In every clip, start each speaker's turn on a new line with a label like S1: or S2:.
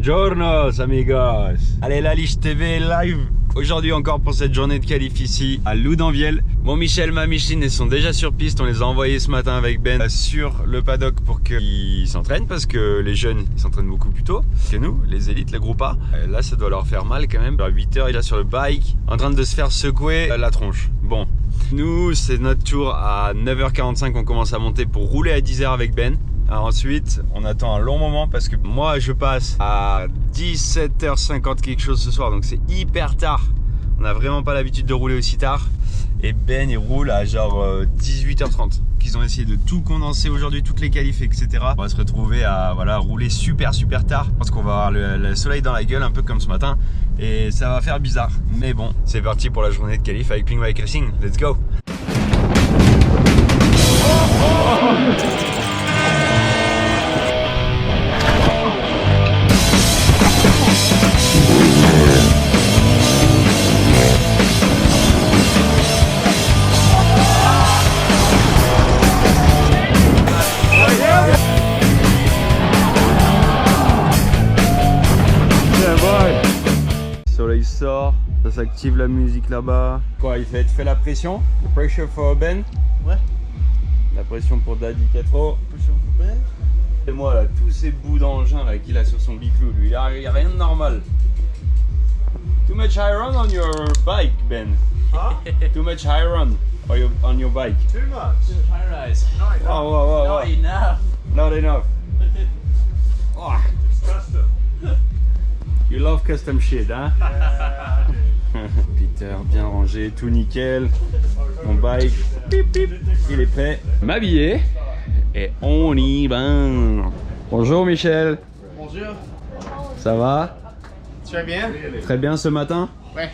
S1: Buongiorno amigos. Allez, la Liche TV live aujourd'hui encore pour cette journée de qualif ici à Loudanviel. Mon Michel, ma Micheline, ils sont déjà sur piste. On les a envoyés ce matin avec Ben sur le paddock pour qu'ils s'entraînent parce que les jeunes ils s'entraînent beaucoup plus tôt que nous, les élites, les groupes A. Là ça doit leur faire mal quand même. À 8h il est là sur le bike en train de se faire secouer la tronche. Bon, nous c'est notre tour à 9h45, on commence à monter pour rouler à 10h avec Ben. Alors ensuite, on attend un long moment parce que moi je passe à 17h50 quelque chose ce soir, donc c'est hyper tard. On n'a vraiment pas l'habitude de rouler aussi tard. Et Ben il roule à genre 18h30. Ils ont essayé de tout condenser aujourd'hui, toutes les qualifs, etc. On va se retrouver à voilà, rouler super tard. Je pense qu'on va avoir le soleil dans la gueule, un peu comme ce matin. Et ça va faire bizarre. Mais bon, c'est parti pour la journée de qualif avec Ping Bike Racing. Let's go! Soleil sort, ça s'active la musique là-bas. Quoi, il fait la pression? Pressure for Ben?
S2: Ouais.
S1: La pression pour Daddy 4.
S2: Pression for Ben.
S1: Et moi là, tous ces bouts d'engin là qu'il a sur son biclou, lui, il y a rien de normal. Too much iron on your bike, Ben?
S2: Huh?
S1: Too much iron on your bike?
S2: Too much. High rise.
S1: Oh,
S2: Not enough.
S1: Not enough. Oh.
S2: It's custom.
S1: You love custom shit, hein?
S2: Yeah, I do.
S1: Peter, bien rangé, tout nickel. Mon bike, pip pip, il est prêt. M'habiller et on y va. Bonjour Michel.
S2: Bonjour.
S1: Ça va?
S2: Tu vas bien?
S1: Très bien ce matin?
S2: Ouais.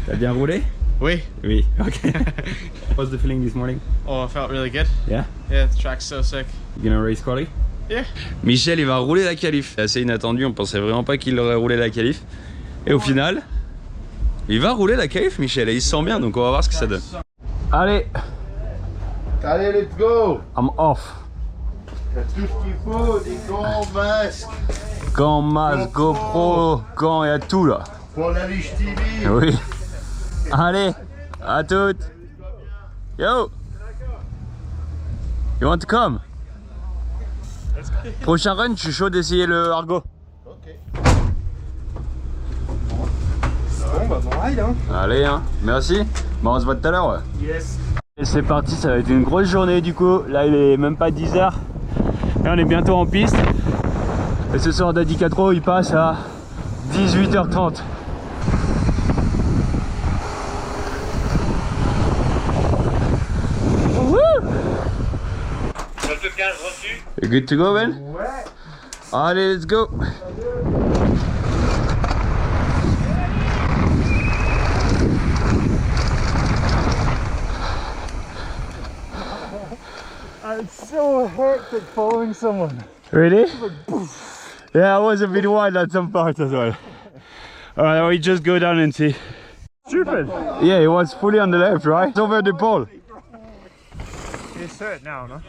S1: T'as bien roulé?
S2: Oui.
S1: Oui, ok. What's the feeling this morning?
S2: Oh, I felt really good.
S1: Yeah?
S2: Yeah, the track's so sick.
S1: You gonna race quali?
S2: Yeah.
S1: Michel, il va rouler la qualif. C'est assez inattendu, on pensait vraiment pas qu'il aurait roulé la qualif. Et au final, il va rouler la qualif, Michel, et il se sent bien, donc on va voir ce que ça donne. Allez,
S3: Allez, let's go!
S1: I'm off.
S3: T'as tout ce qu'il faut, des gants, masques,
S1: Gant, masque, GoPro, gant, il y a tout là.
S3: pour la Liche TV.
S1: Oui. Allez, à toutes. Yo. You want to come? Prochain run, je suis chaud d'essayer le Argo.
S3: Ok.
S2: Bon, bah, bon ride, hein.
S1: Allez, hein. Merci. Bon, on se voit tout à l'heure. Ouais.
S2: Yes.
S1: Et c'est parti, ça va être une grosse journée du coup. Là, il est même pas 10h. Et on est bientôt en piste. Et ce soir, Daddy 4 il passe à 18h30. You good to go, Ben?
S2: Ouais.
S1: Allez, let's go!
S2: It's so hectic following someone.
S1: Really? Yeah, I was a bit wild at some parts as well. Alright, we just go down and see.
S2: Stupid.
S1: Yeah, it was fully on the left, right? It's over the pole.
S2: It's hurt now, no?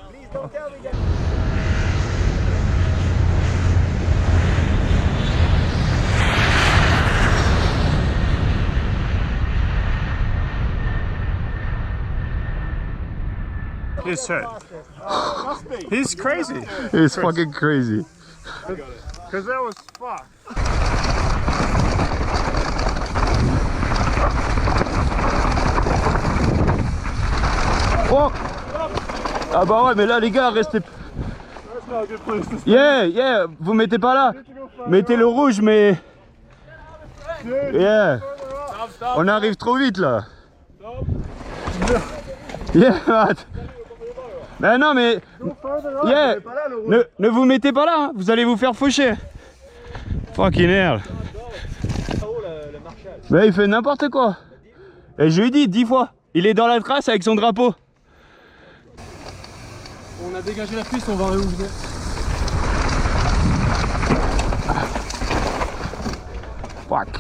S2: He's hurt. He's crazy.
S1: It's fucking crazy.
S2: Because that was fucked.
S1: Oh! Ah bah ouais, mais là les gars, restez...
S2: That's not a good place to
S1: Yeah, yeah, vous mettez pas là. Mettez le rouge, mais... Yeah. On arrive trop vite là. Yeah, what? Ben non mais... Yeah. Ne vous mettez pas là, hein. Vous allez vous faire faucher. Fucking hell. Mais il fait n'importe quoi. Et je lui ai dit 10 fois. Il est dans la trace avec son drapeau.
S2: On a dégagé la piste, on va réouvrir.
S1: Fuck.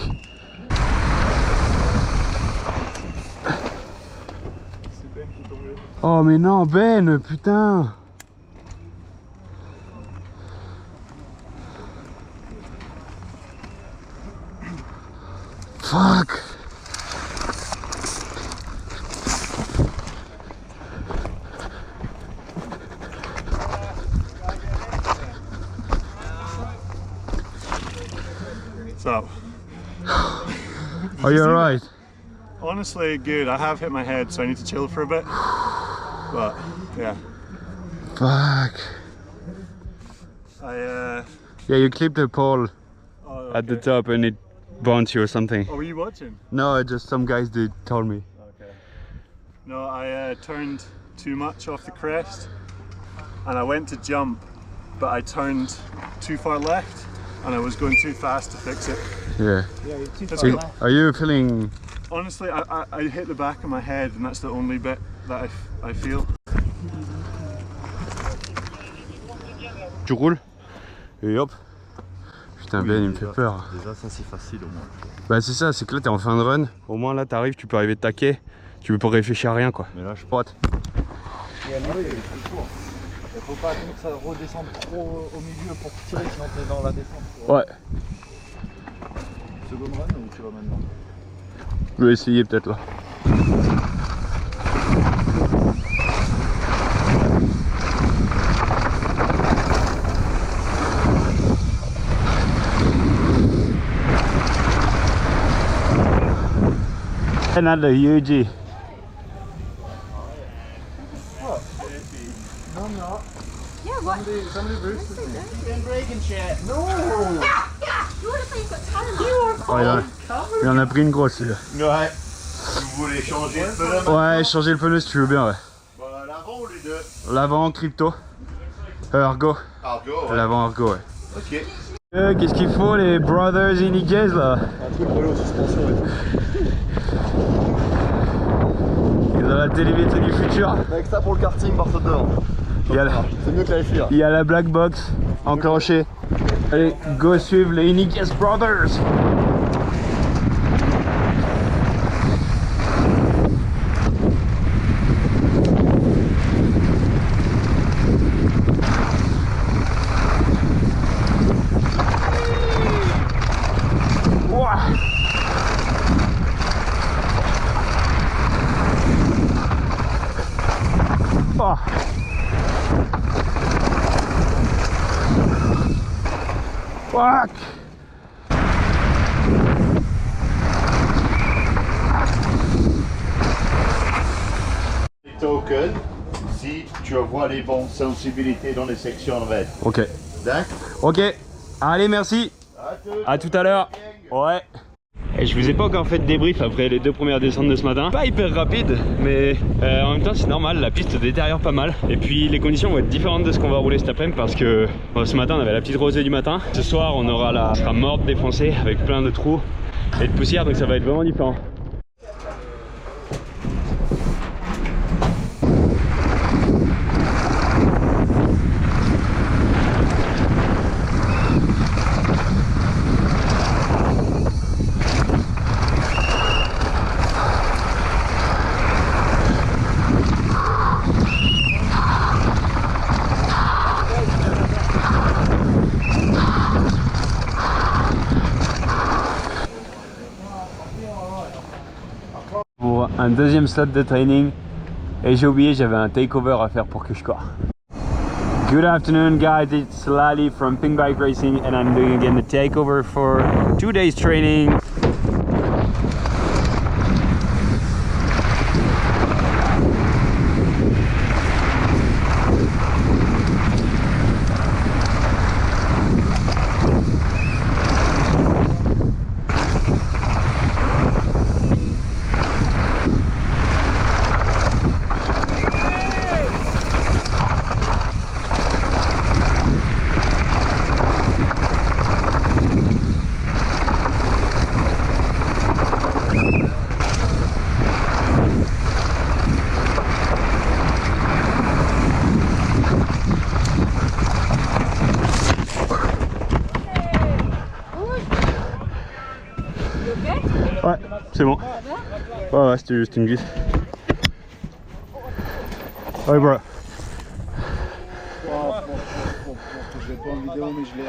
S1: Oh mais non Ben, putain. Fuck.
S2: So,
S1: Are you alright?
S2: honestly, good. I have hit my head, so I need to chill for a bit. But, yeah.
S1: Fuck. Yeah, you clipped the pole at the top and it bounced you or something.
S2: Oh, were you watching?
S1: No, just some guys did told me.
S2: Okay. No, I turned too much off the crest and I went to jump, but I turned too far left and I was going too fast to fix it.
S1: Yeah.
S2: That's good.
S1: Are you feeling...
S2: Honestly, I hit the back of my head and that's the only bit that I feel.
S1: Tu roules? Et hop. Putain, Ben, il me fait peur.
S3: Déjà, ça c'est facile au moins.
S1: Bah c'est ça, c'est que là t'es en fin de run. Au moins là t'arrives, tu peux arriver de taquet. Tu peux pas réfléchir à rien quoi.
S3: Mais là, je
S1: Droite.
S4: Il faut pas attendre que ça redescende trop au milieu pour tirer, sinon t'es dans la descente.
S1: Ouais.
S4: Second run ou tu vas maintenant?
S1: Je vais essayer peut-être là. Another UG.
S4: Yeah, what?
S2: Somebody boosted me.
S1: Oh, il en a pris une grosse celui-là.
S3: Ouais. Vous voulez changer le peu
S1: Ouais, changer le pneu si tu veux bien, ouais.
S3: Voilà, l'avant ou les deux?
S1: L'avant crypto. Argo.
S3: Argo, ouais.
S1: L'avant Argo, ouais.
S3: Ok.
S1: Qu'est-ce qu'il faut les brothers Iniguez là?
S4: Un truc pour les suspensions et tout.
S1: Ils ont la télémétrie du futur.
S4: Avec ça pour le karting, par dehors.
S1: Il y a la,
S4: C'est mieux que la FIA.
S1: il y a la black box enclenchée. Allez, go suivre les Iniguez Brothers. Oh. Fuck.
S3: Les tokens, si tu vois les bonnes sensibilités dans les sections red.
S1: Ok.
S3: D'accord.
S1: Ok. Allez, merci. À tout à l'heure. Ouais. Et je vous ai pas encore fait de débrief après les 2 premières descentes de ce matin. Pas hyper rapide, mais en même temps c'est normal, la piste détériore pas mal. Et puis les conditions vont être différentes de ce qu'on va rouler cet après-midi parce que ce matin on avait la petite rosée du matin. Ce soir on aura la sera morte défoncée avec plein de trous et de poussière, donc ça va être vraiment différent. Pour un deuxième slot de training et j'ai oublié, j'avais un takeover à faire pour que je cours. Good afternoon guys, it's Lali from Pink Bike Racing and I'm doing again the takeover for 2 days training. Ouais, c'est bon. Ouais, ouais, c'était juste une glisse. Ouais, bro.
S4: Je l'ai pas en vidéo, mais je l'ai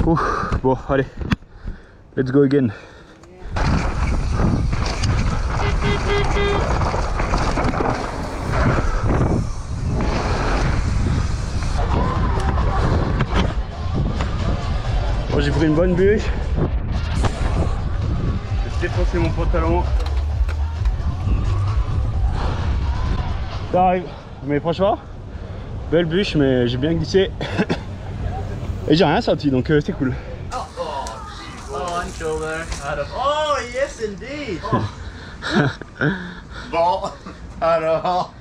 S4: en...
S1: Ouf, bon, allez. Let's go again. Bon, j'ai pris une bonne bûche. J'ai défoncé mon pantalon. Ça arrive. Mais franchement, belle bûche, mais j'ai bien glissé. Et j'ai rien senti, donc c'est cool.
S3: Oh, yes, indeed. Bon, alors,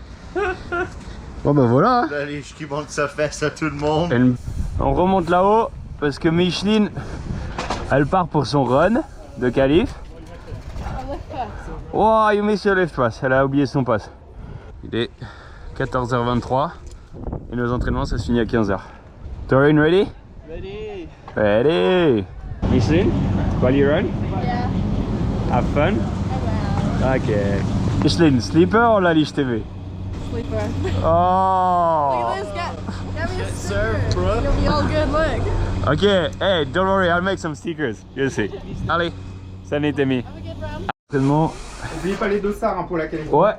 S1: Bon bah voilà.
S3: allez, je qui monte sa fesse à tout le monde.
S1: On remonte là-haut parce que Micheline, elle part pour son run de qualif. Oh, you miss your lift pass. Elle a oublié son pass. Il est 14h23 et nos entraînements ça se finit à 15h. Torin, ready?
S4: Ready?
S1: Ready. Micheline, quali run?
S5: Yeah,
S1: Have fun?
S5: I will.
S1: Ok. Micheline, sleeper ou la Liche TV?
S5: Sleeper.
S1: Oh.
S5: Look at this, get me a sticker. You'll be all good, look.
S1: Ok, hey, don't worry, I'll make some stickers. You'll see. Allez, salut Temi.
S5: Have a good run.
S1: Entraînement.
S6: N'oubliez pas les dossards hein, pour la qualité.
S1: Ouais.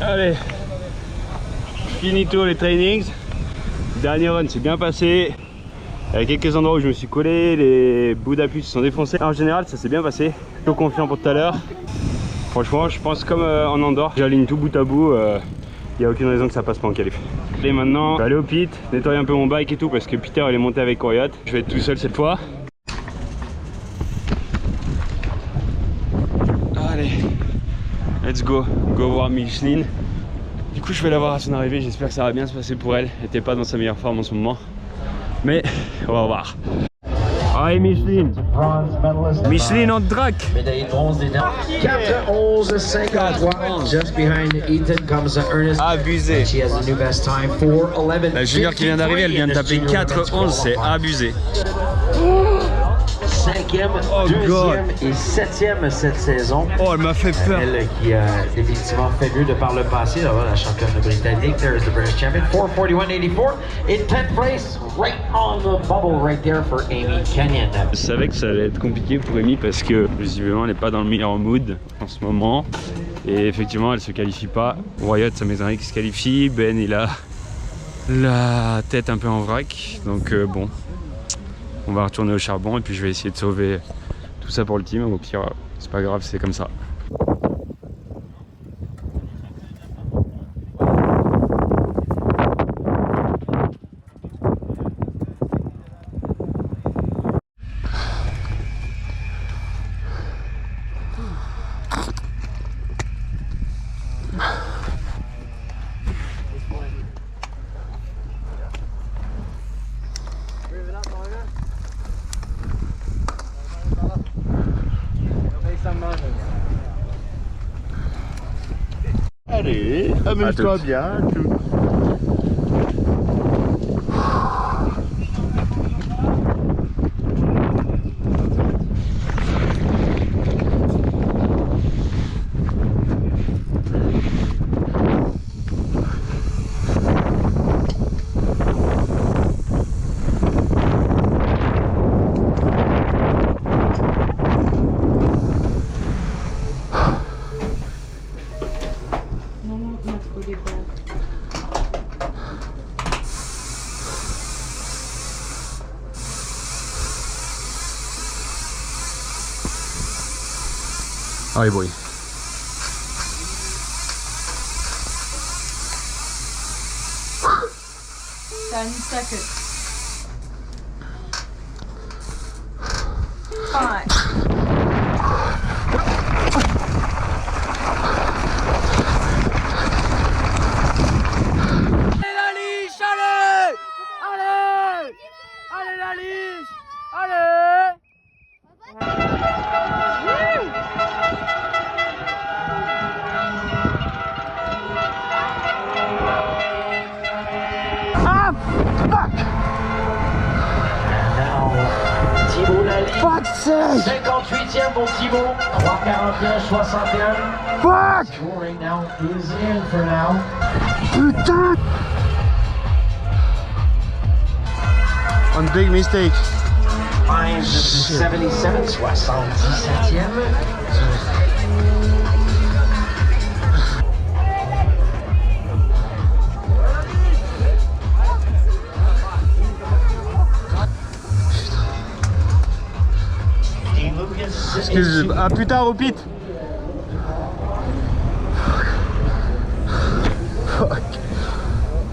S1: Allez, finito les trainings. Dernier run s'est bien passé. Il y a quelques endroits où je me suis collé, les bouts d'appui se sont défoncés. En général, ça s'est bien passé. Plutôt confiant pour tout à l'heure. Franchement, je pense comme en Andorre, j'aligne tout bout à bout. Il n'y a aucune raison que ça passe pas en qualif. Et maintenant, je vais aller au pit, nettoyer un peu mon bike et tout parce que Peter il est monté avec Coryat. Je vais être tout seul cette fois. Allez, let's go, go voir Micheline. Du coup je vais la voir à son arrivée, j'espère que ça va bien se passer pour elle. Elle n'était pas dans sa meilleure forme en ce moment. Mais on va voir. Allez Micheline. Micheline en drac.
S7: Médaille de bronze des dames. 4:11:53. Just behind Ethan comes Ernest.
S1: Abusé.
S7: She has a new best time, 4:11.
S1: La junior qui vient d'arriver, elle vient de taper 4:11, c'est abusé.
S7: 5e,
S1: Oh
S7: 2e
S1: God.
S7: et 7e cette saison.
S1: Oh elle m'a fait peur.
S7: Elle qui a définitivement fait mieux de par le passé. Là, la championne britannique, there is the British champion, 4:41.84. In 10th place, right on the bubble right there for Amy Kenyon.
S1: Je savais que ça allait être compliqué pour Amy parce que visiblement elle n'est pas dans le meilleur mood en ce moment. Et effectivement elle se qualifie pas. Wyatt ça m'étonnerait qu'il se qualifie. Ben il a la tête un peu en vrac. Donc bon. On va retourner au charbon et puis je vais essayer de sauver tout ça pour le team. Au pire, c'est pas grave, c'est comme ça.
S3: Allez, amuse-toi bien.
S1: Allez boy.
S5: 10 seconds. 5.
S7: 58e pour Thibaut. 3:41:61.
S1: Fuck!
S7: Touring now is in for now.
S1: Putain! One big mistake.
S7: Finds 77, 77e.
S1: Excuse, ah putain, repeat. Fuck.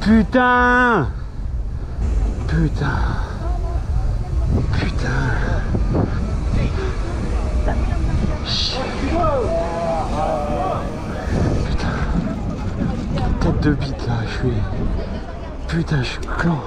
S1: Putain. Putain. Putain. Putain. Tête de bite là, je suis... Putain, je suis clan.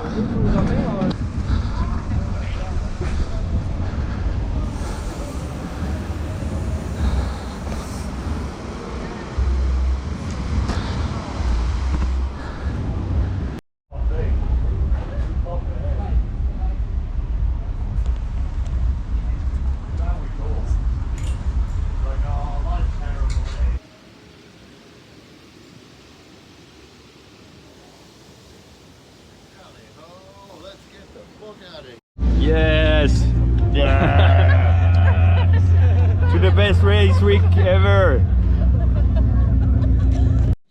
S1: Yes! Yeah! To the best race week ever!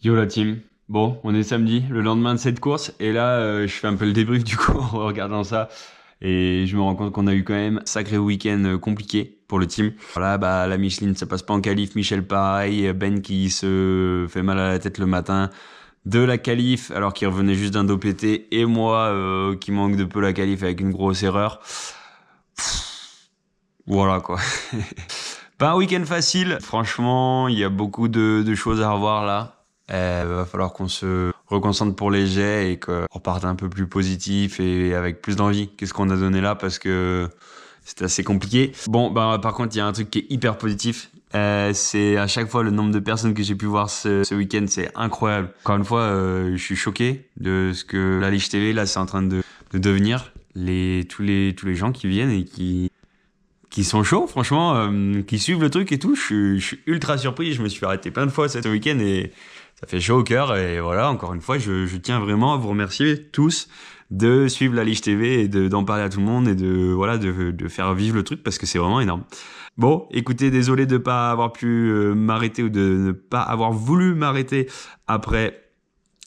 S1: Yo la team, bon on est samedi, le lendemain de cette course et là je fais un peu le débrief du coup en regardant ça et je me rends compte qu'on a eu quand même un sacré week-end compliqué pour le team. Voilà, bah la Micheline ça passe pas en qualif, Michel pareil, Ben qui se fait mal à la tête le matin de la qualif alors qu'il revenait juste d'un dos pété et moi qui manque de peu la qualif avec une grosse erreur. Voilà quoi. Pas un week-end facile, franchement il y a beaucoup de choses à revoir là. Va falloir qu'on se reconcentre pour les jets et qu'on reparte un peu plus positif et avec plus d'envie que ce qu'on a donné là parce que c'était assez compliqué. Bon, bah par contre, il y a un truc qui est hyper positif. C'est à chaque fois le nombre de personnes que j'ai pu voir ce week-end, c'est incroyable. Encore une fois, je suis choqué de ce que la Liche TV là, c'est en train de devenir. Tous les gens qui viennent et qui sont chauds, franchement, qui suivent le truc et tout. Je suis ultra surpris. Je me suis arrêté plein de fois ce week-end et ça fait chaud au cœur. Et voilà, encore une fois, je tiens vraiment à vous remercier tous de suivre la Liche TV et d'en parler à tout le monde et de faire vivre le truc parce que c'est vraiment énorme. Bon, écoutez, désolé de pas avoir pu m'arrêter ou de ne pas avoir voulu m'arrêter après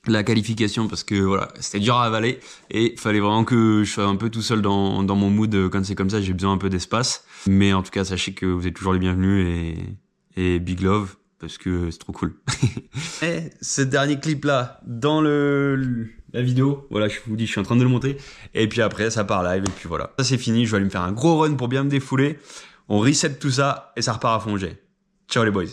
S1: la qualification parce que voilà, c'était dur à avaler et il fallait vraiment que je sois un peu tout seul dans mon mood. Quand c'est comme ça, j'ai besoin un peu d'espace. Mais en tout cas, sachez que vous êtes toujours les bienvenus et big love parce que c'est trop cool. Et ce dernier clip là dans la vidéo, voilà, je vous dis, je suis en train de le monter et puis après ça part live et puis voilà. Ça c'est fini, je vais aller me faire un gros run pour bien me défouler. On reset tout ça et ça repart à fond jet. Ciao les boys.